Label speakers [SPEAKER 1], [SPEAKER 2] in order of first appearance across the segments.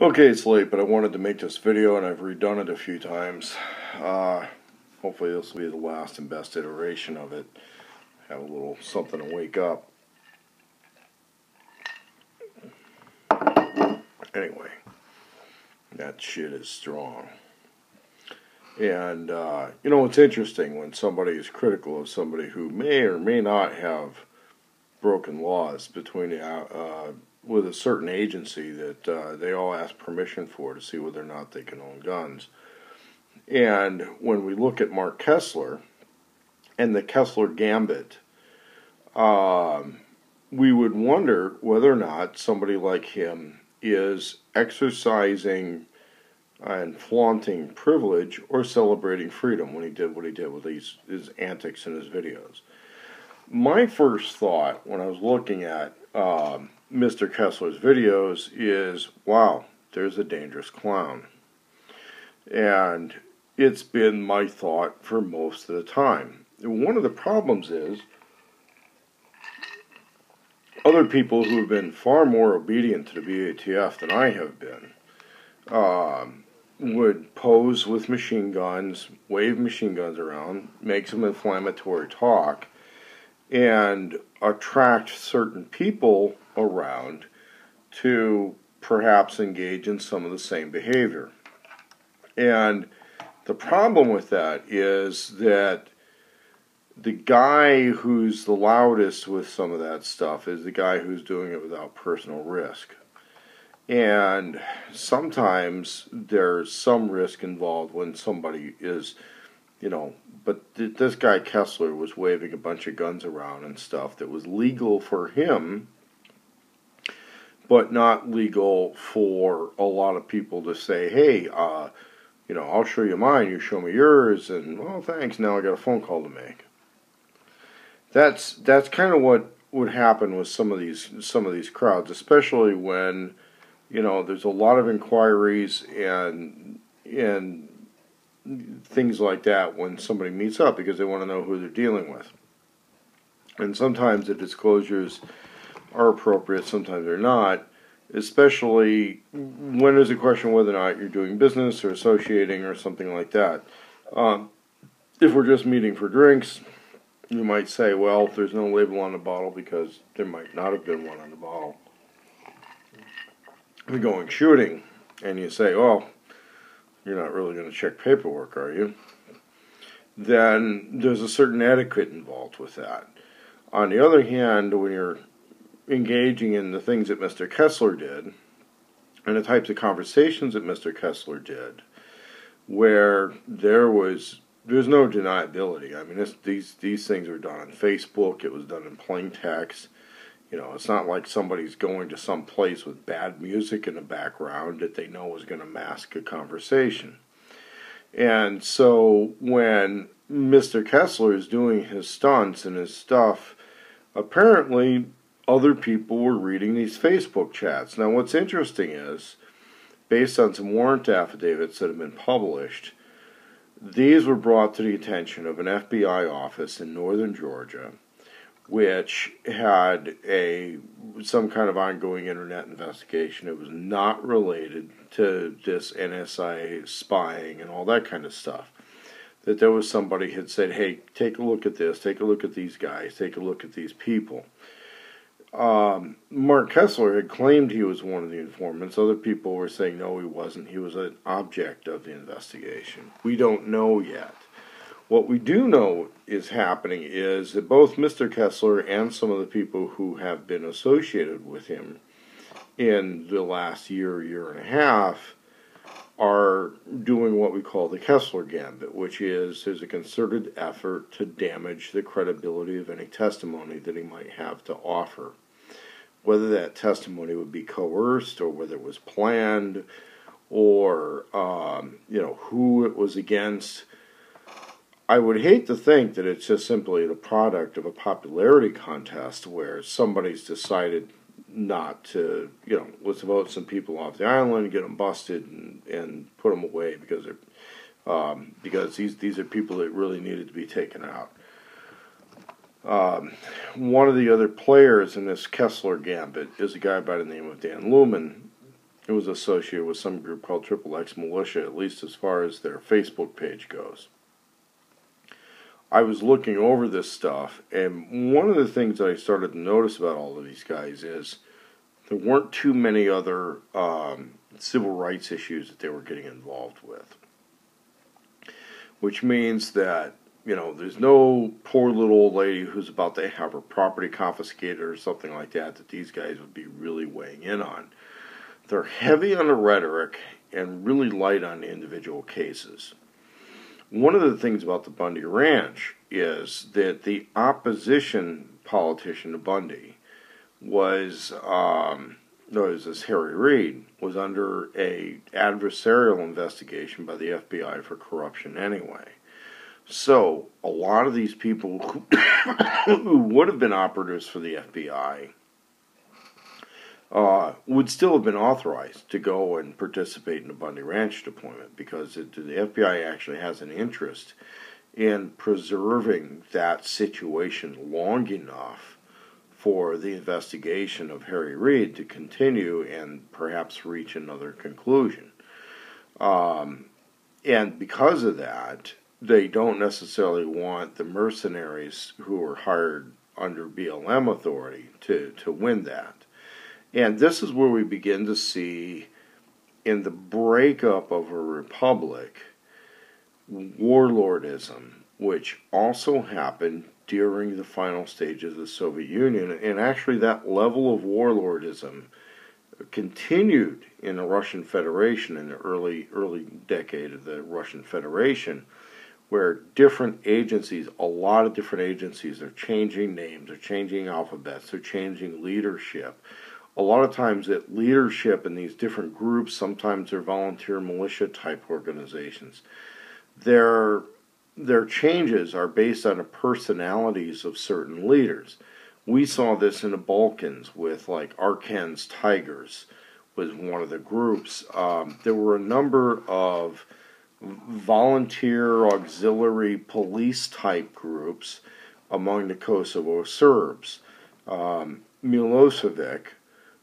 [SPEAKER 1] Okay, it's late, but I wanted to make this video, and I've redone it a few times. Hopefully this will be the last and best iteration of it. Have a little something to wake up. Anyway, that shit is strong. And, you know, it's interesting when somebody is critical of somebody who may or may not have broken laws between with a certain agency that they all ask permission for to see whether or not they can own guns. And when we look at Mark Kessler and the Kessler Gambit, we would wonder whether or not somebody like him is exercising and flaunting privilege or celebrating freedom when he did what he did with his antics in his videos. My first thought when I was looking at Mr. Kessler's videos is, wow, there's a dangerous clown. And it's been my thought for most of the time. And one of the problems is other people who have been far more obedient to the BATF than I have been would pose with machine guns, wave machine guns around, make some inflammatory talk, and attract certain people around to perhaps engage in some of the same behavior. And the problem with that is that the guy who's the loudest with some of that stuff is the guy who's doing it without personal risk. And sometimes there's some risk involved when somebody is, you know, but this guy Kessler was waving a bunch of guns around and stuff that was legal for him, but not legal for a lot of people to say, hey, you know, I'll show you mine, you show me yours, and, well, thanks, now I got a phone call to make. That's kind of what would happen with some of these crowds, especially when, you know, there's a lot of inquiries and things like that when somebody meets up because they want to know who they're dealing with. And sometimes the disclosures are appropriate, sometimes they're not, especially when there's a question whether or not you're doing business or associating or something like that. If we're just meeting for drinks, you might say, well, there's no label on the bottle because there might not have been one on the bottle. If you're going shooting and you say, oh, you're not really going to check paperwork, are you? Then there's a certain etiquette involved with that. On the other hand, when you're engaging in the things that Mr. Kessler did, and the types of conversations that Mr. Kessler did, where there's no deniability. I mean, these things were done on Facebook. It was done in plain text. You know, it's not like somebody's going to some place with bad music in the background that they know is going to mask a conversation. And so when Mr. Kessler is doing his stunts and his stuff, apparently other people were reading these Facebook chats. Now, what's interesting is, based on some warrant affidavits that have been published, these were brought to the attention of an FBI office in northern Georgia, which had some kind of ongoing internet investigation. It was not related to this NSA spying and all that kind of stuff. That there was somebody had said, hey, take a look at this, take a look at these guys, take a look at these people. Mark Kessler had claimed he was one of the informants. Other people were saying, no, he wasn't. He was an object of the investigation. We don't know yet. What we do know is happening is that both Mr. Kessler and some of the people who have been associated with him in the last year and a half are doing what we call the Kessler Gambit, which is there's a concerted effort to damage the credibility of any testimony that he might have to offer. Whether that testimony would be coerced or whether it was planned or, you know, who it was against. I would hate to think that it's just simply the product of a popularity contest where somebody's decided not to, you know, let's vote some people off the island, get them busted, and put them away because these are people that really needed to be taken out. One of the other players in this Kessler Gambit is a guy by the name of Dan Lumen, it was associated with some group called Triple X Militia, at least as far as their Facebook page goes. I was looking over this stuff, and one of the things that I started to notice about all of these guys is there weren't too many other civil rights issues that they were getting involved with. Which means that, there's no poor little old lady who's about to have her property confiscated or something like that these guys would be really weighing in on. They're heavy on the rhetoric and really light on individual cases. One of the things about the Bundy Ranch is that the opposition politician to Bundy was this Harry Reid, was under a adversarial investigation by the FBI for corruption anyway. So a lot of these people who would have been operatives for the FBI would still have been authorized to go and participate in the Bundy Ranch deployment, because the FBI actually has an interest in preserving that situation long enough for the investigation of Harry Reid to continue and perhaps reach another conclusion. And because of that, they don't necessarily want the mercenaries who are hired under BLM authority to win that. And this is where we begin to see, in the breakup of a republic, warlordism, which also happened during the final stages of the Soviet Union. And actually that level of warlordism continued in the Russian Federation in the early decade of the Russian Federation, where different agencies, a lot of different agencies, are changing names, they're changing alphabets, they're changing leadership. A lot of times that leadership in these different groups, sometimes they're volunteer militia type organizations, their changes are based on the personalities of certain leaders. We saw this in the Balkans with, like, Arkan's Tigers was one of the groups. There were a number of volunteer auxiliary police type groups among the Kosovo Serbs. Milosevic,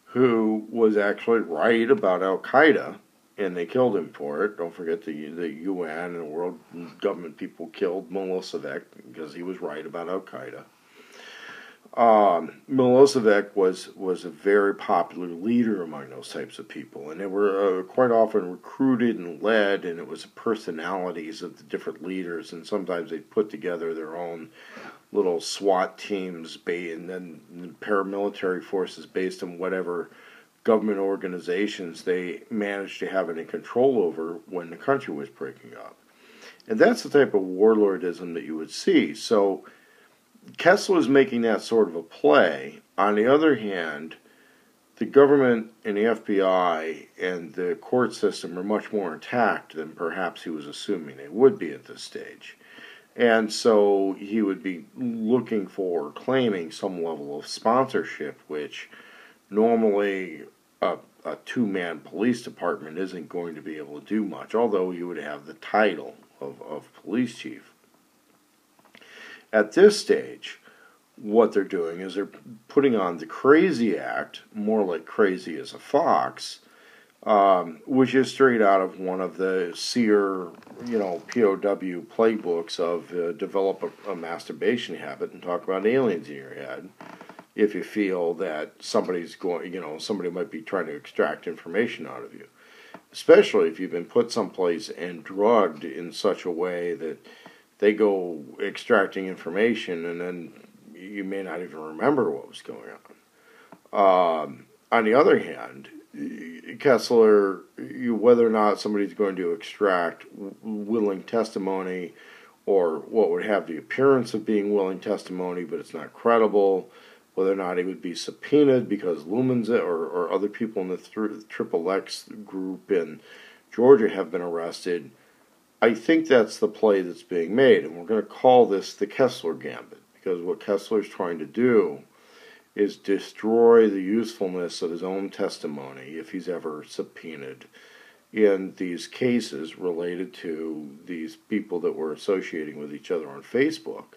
[SPEAKER 1] who was actually right about Al-Qaeda, and they killed him for it. Don't forget the UN and the world government people killed Milosevic because he was right about Al-Qaeda. Milosevic was a very popular leader among those types of people, and they were quite often recruited and led, and it was the personalities of the different leaders, and sometimes they'd put together their own little SWAT teams and then paramilitary forces based on whatever government organizations they managed to have any control over when the country was breaking up. And that's the type of warlordism that you would see. So Kessler is making that sort of a play. On the other hand, the government and the FBI and the court system are much more intact than perhaps he was assuming they would be at this stage. And so he would be looking for, claiming some level of sponsorship, which normally a two-man police department isn't going to be able to do much, although you would have the title of police chief. At this stage, what they're doing is they're putting on the Crazy Act, more like Crazy as a Fox, which is straight out of one of the SEER, POW playbooks of develop a masturbation habit and talk about aliens in your head. If you feel that somebody might be trying to extract information out of you, especially if you've been put someplace and drugged in such a way that they go extracting information and then you may not even remember what was going on. On the other hand, Kessler, whether or not somebody's going to extract willing testimony or what would have the appearance of being willing testimony but it's not credible, whether or not he would be subpoenaed because Lumens or other people in the Triple X group in Georgia have been arrested, I think that's the play that's being made, and we're going to call this the Kessler Gambit, because what Kessler's trying to do is destroy the usefulness of his own testimony if he's ever subpoenaed in these cases related to these people that were associating with each other on Facebook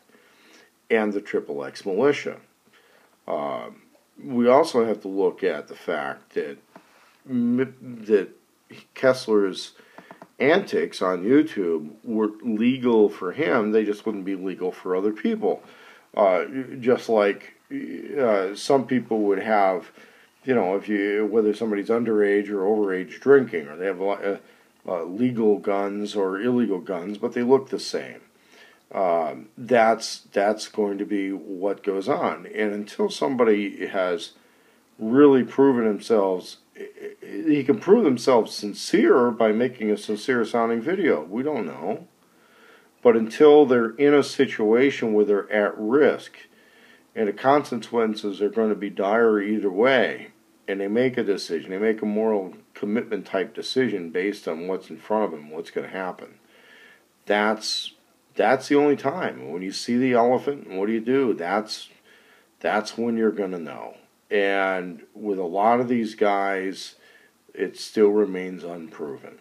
[SPEAKER 1] and the Triple X militia. We also have to look at the fact that that Kessler's antics on YouTube were legal for him, they just wouldn't be legal for other people. Just like some people would have, whether somebody's underage or overage drinking, or they have legal guns or illegal guns, but they look the same. That's going to be what goes on. And until somebody has really proven themselves, he can prove themselves sincere by making a sincere sounding video. We don't know. But until they're in a situation where they're at risk and the consequences are going to be dire either way, and they make a decision, they make a moral commitment type decision based on what's in front of them, what's going to happen. That's the only time. When you see the elephant, what do? That's when you're going to know. And with a lot of these guys, it still remains unproven.